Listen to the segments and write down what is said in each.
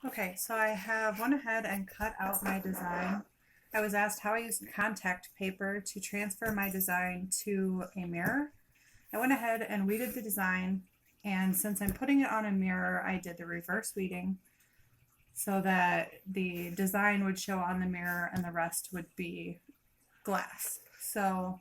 Okay, so I have went ahead and cut out my design. I was asked how I use contact paper to transfer my design to a mirror. I went ahead and weeded the design, and since I'm putting it on a mirror, I did the reverse weeding so that the design would show on the mirror and the rest would be glass. So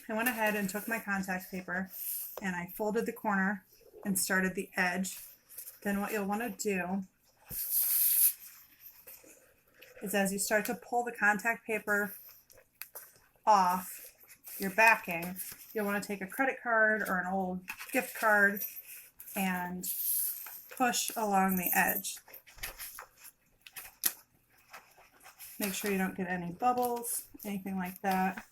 I went ahead and took my contact paper and I folded the corner and started the edge. Then what you'll want to do is as you start to pull the contact paper off your backing, you'll want to take a credit card or an old gift card and push along the edge. Make sure you don't get any bubbles, anything like that.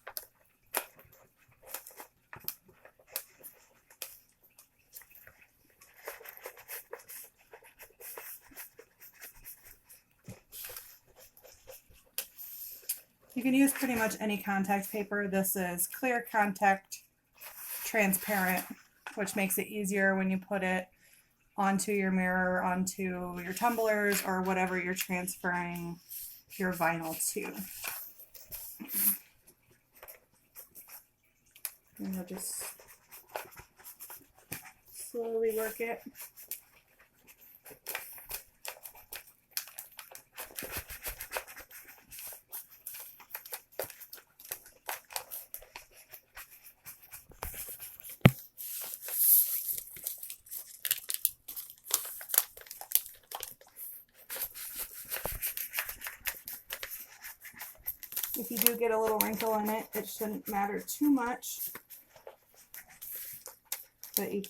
You can use pretty much any contact paper. This is clear contact, transparent, which makes it easier when you put it onto your mirror, onto your tumblers, or whatever you're transferring your vinyl to. And you'll just slowly work it. If you do get a little wrinkle in it, it shouldn't matter too much. But you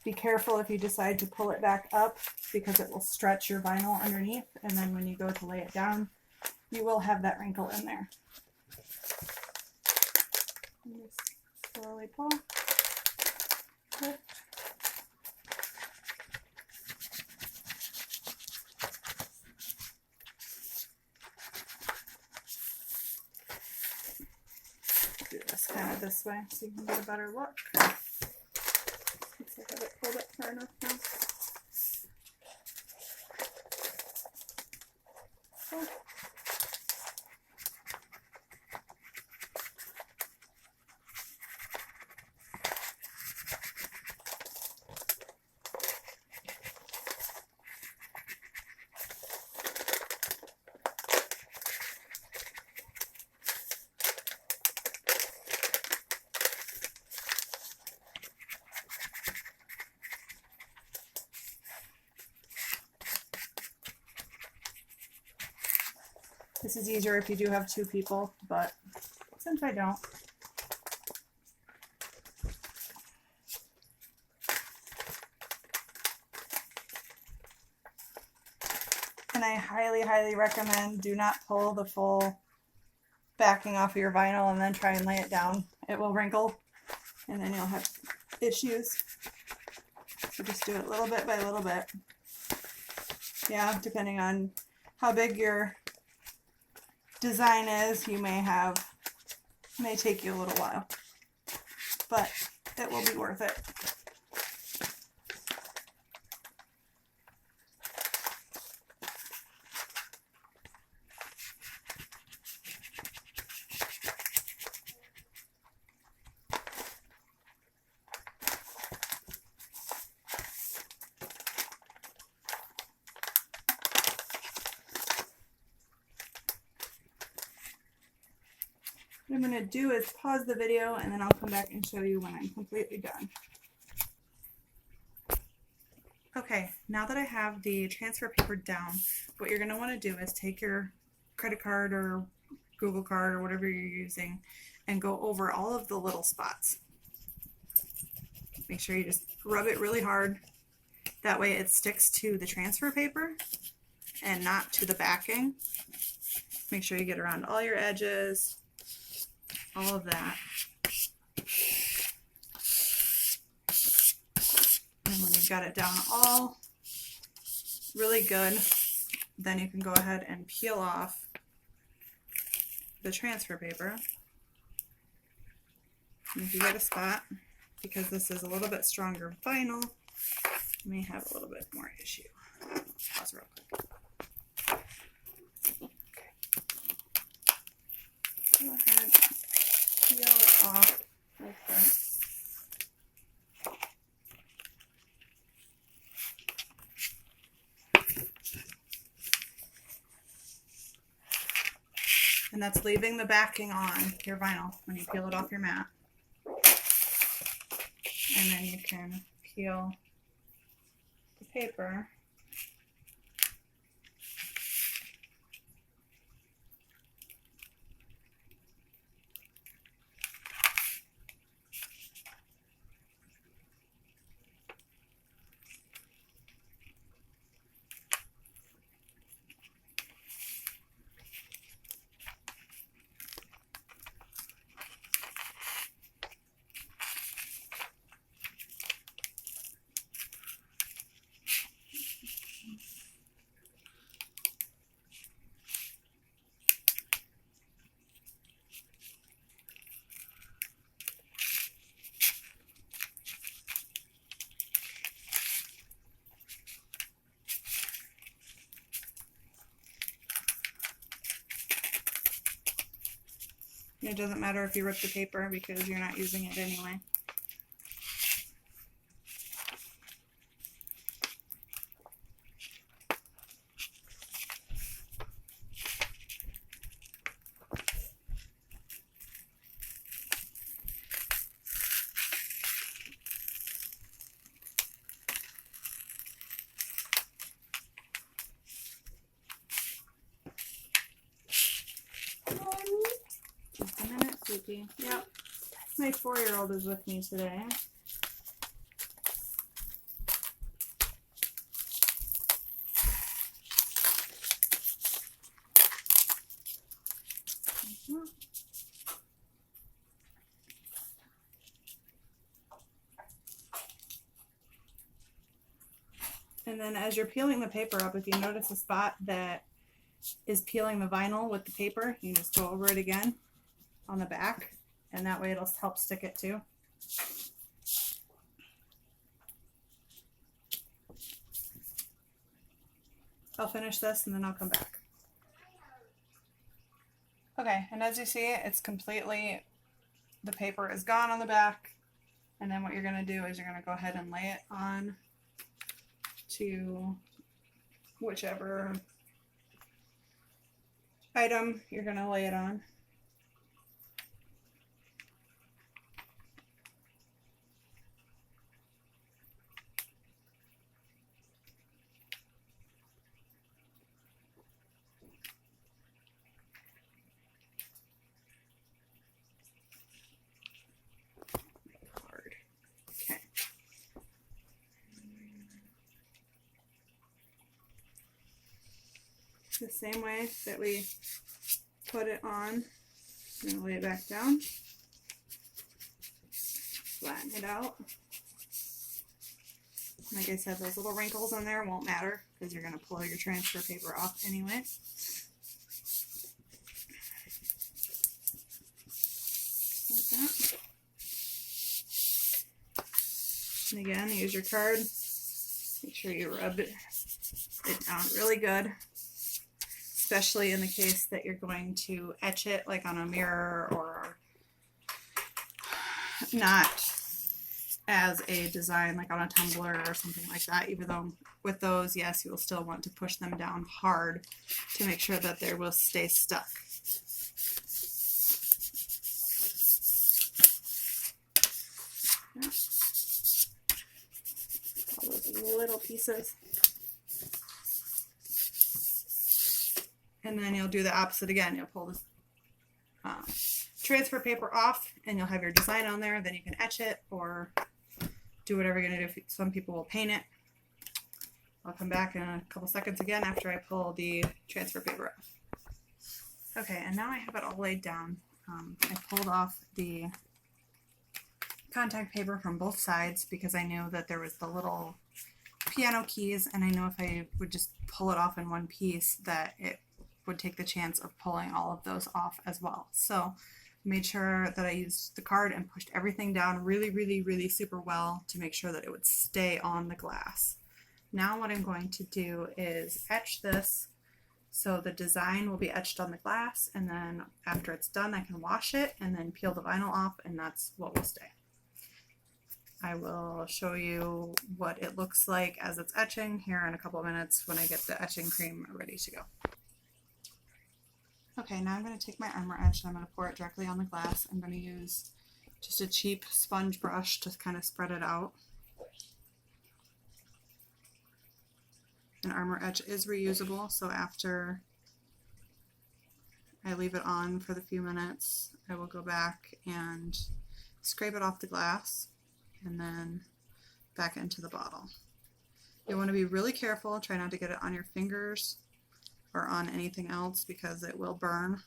be careful if you decide to pull it back up, because it will stretch your vinyl underneath, and then when you go to lay it down, you will have that wrinkle in there. And just slowly pull. Lift. Do this kind of this way so you can get a better look. Looks like I have it pulled up far enough now. Oh. This is easier if you do have two people, but since I don't. And I highly, highly recommend do not pull the full backing off of your vinyl and then try and lay it down. It will wrinkle and then you'll have issues. So just do it little bit by little bit. Yeah, depending on how big your design is, you may take you a little while, but it will be worth it. What I'm going to do is pause the video and then I'll come back and show you when I'm completely done. Okay, now that I have the transfer paper down, what you're going to want to do is take your credit card or Google card or whatever you're using and go over all of the little spots. Make sure you just rub it really hard. That way it sticks to the transfer paper and not to the backing. Make sure you get around all your edges. All of that. And when you've got it down all really good, then you can go ahead and peel off the transfer paper. And if you get a spot, because this is a little bit stronger vinyl, you may have a little bit more issue. Pause real quick. And that's leaving the backing on your vinyl when you peel it off your mat. And then you can peel the paper. It doesn't matter if you rip the paper because you're not using it anyway. Just a minute, Suki. Yep. My 4-year-old is with me today. And then as you're peeling the paper up, if you notice a spot that is peeling the vinyl with the paper, you just go over it again on the back, and that way it'll help stick it too. I'll finish this and then I'll come back. Okay, and as you see, it's completely, the paper is gone on the back, and then what you're going to do is you're going to go ahead and lay it on to whichever item you're going to lay it on. Okay. The same way that we put it on, I'm going to lay it back down, flatten it out. Like I said, those little wrinkles on there won't matter because you're going to pull your transfer paper off anyway. Like that. And again, use your card. Make sure you rub it down really good, especially in the case that you're going to etch it like on a mirror or not as a design like on a tumbler or something like that. Even though with those, yes, you will still want to push them down hard to make sure that they will stay stuck. Yeah. All those little pieces. And then you'll do the opposite again. You'll pull the transfer paper off and you'll have your design on there. Then you can etch it or do whatever you're going to do. Some people will paint it. I'll come back in a couple seconds again after I pull the transfer paper off. Okay, and now I have it all laid down. I pulled off the contact paper from both sides because I knew that there was the little piano keys, and I know if I would just pull it off in one piece that it would take the chance of pulling all of those off as well. So made sure that I used the card and pushed everything down really super well to make sure that it would stay on the glass. Now what I'm going to do is etch this so the design will be etched on the glass, and then after it's done I can wash it and then peel the vinyl off, and that's what will stay. I will show you what it looks like as it's etching here in a couple of minutes when I get the etching cream ready to go. Okay, now I'm going to take my Armor Etch and I'm going to pour it directly on the glass. I'm going to use just a cheap sponge brush to kind of spread it out. And Armor Etch is reusable, so after I leave it on for the few minutes, I will go back and scrape it off the glass and then back into the bottle. You want to be really careful, try not to get it on your fingers or on anything else because it will burn.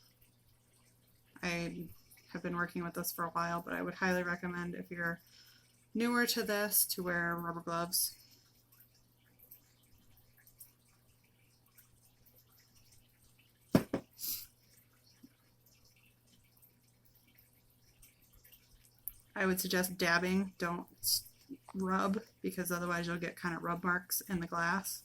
I have been working with this for a while, but I would highly recommend if you're newer to this to wear rubber gloves. I would suggest dabbing, don't rub, because otherwise you'll get kind of rub marks in the glass.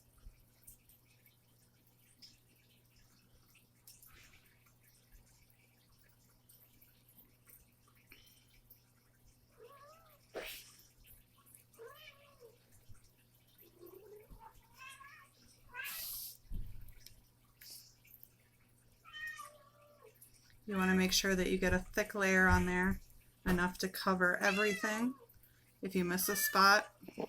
You want to make sure that you get a thick layer on there, enough to cover everything. If you miss a spot, I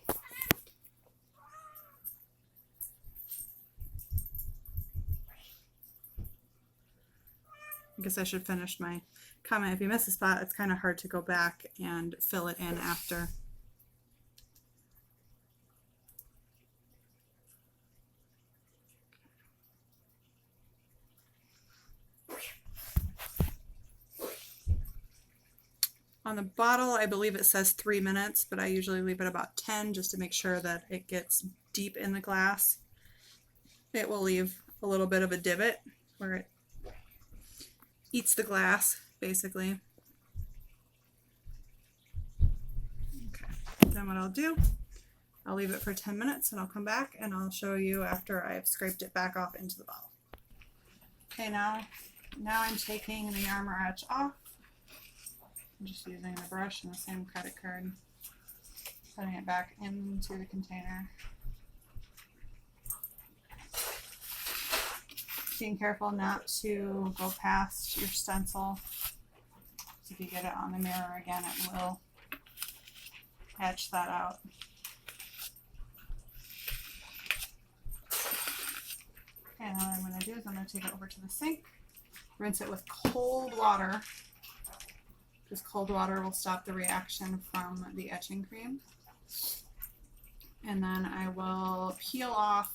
guess I should finish my comment. If you miss a spot, it's kind of hard to go back and fill it in after. On the bottle, I believe it says 3 minutes, but I usually leave it about 10 just to make sure that it gets deep in the glass. It will leave a little bit of a divot where it eats the glass, basically. Okay, then what I'll do, I'll leave it for 10 minutes and I'll come back and I'll show you after I've scraped it back off into the bottle. Okay, now I'm taking the Armor Etch off. I'm just using the brush and the same credit card, putting it back into the container. Being careful not to go past your stencil. So if you get it on the mirror again, it will etch that out. And what I'm going to do is I'm going to take it over to the sink, rinse it with cold water. This cold water will stop the reaction from the etching cream. And then I will peel off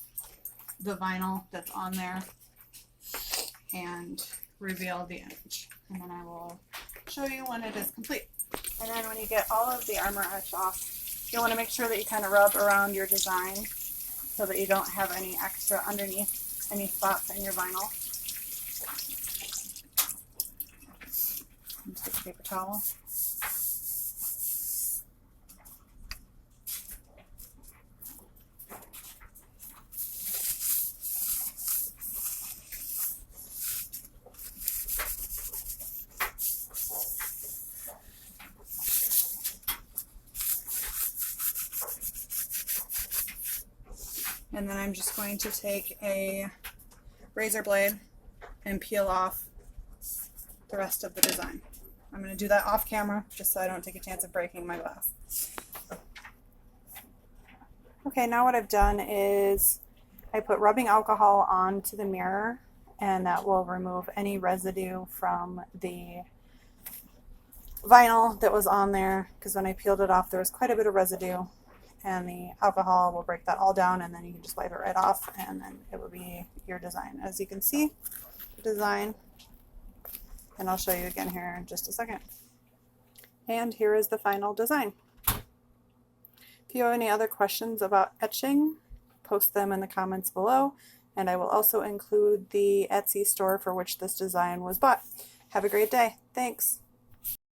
the vinyl that's on there and reveal the image. And then I will show you when it is complete. And then when you get all of the Armor Etch off, you want to make sure that you kind of rub around your design so that you don't have any extra underneath any spots in your vinyl. Take a paper towel. And then I'm just going to take a razor blade and peel off the rest of the design. I'm going to do that off camera just so I don't take a chance of breaking my glass. Okay, now what I've done is I put rubbing alcohol onto the mirror, and that will remove any residue from the vinyl that was on there, because when I peeled it off there was quite a bit of residue, and the alcohol will break that all down, and then you can just wipe it right off and then it will be your design. As you can see, the design, and I'll show you again here in just a second. And here is the final design. If you have any other questions about etching, post them in the comments below, and I will also include the Etsy store for which this design was bought. Have a great day. Thanks.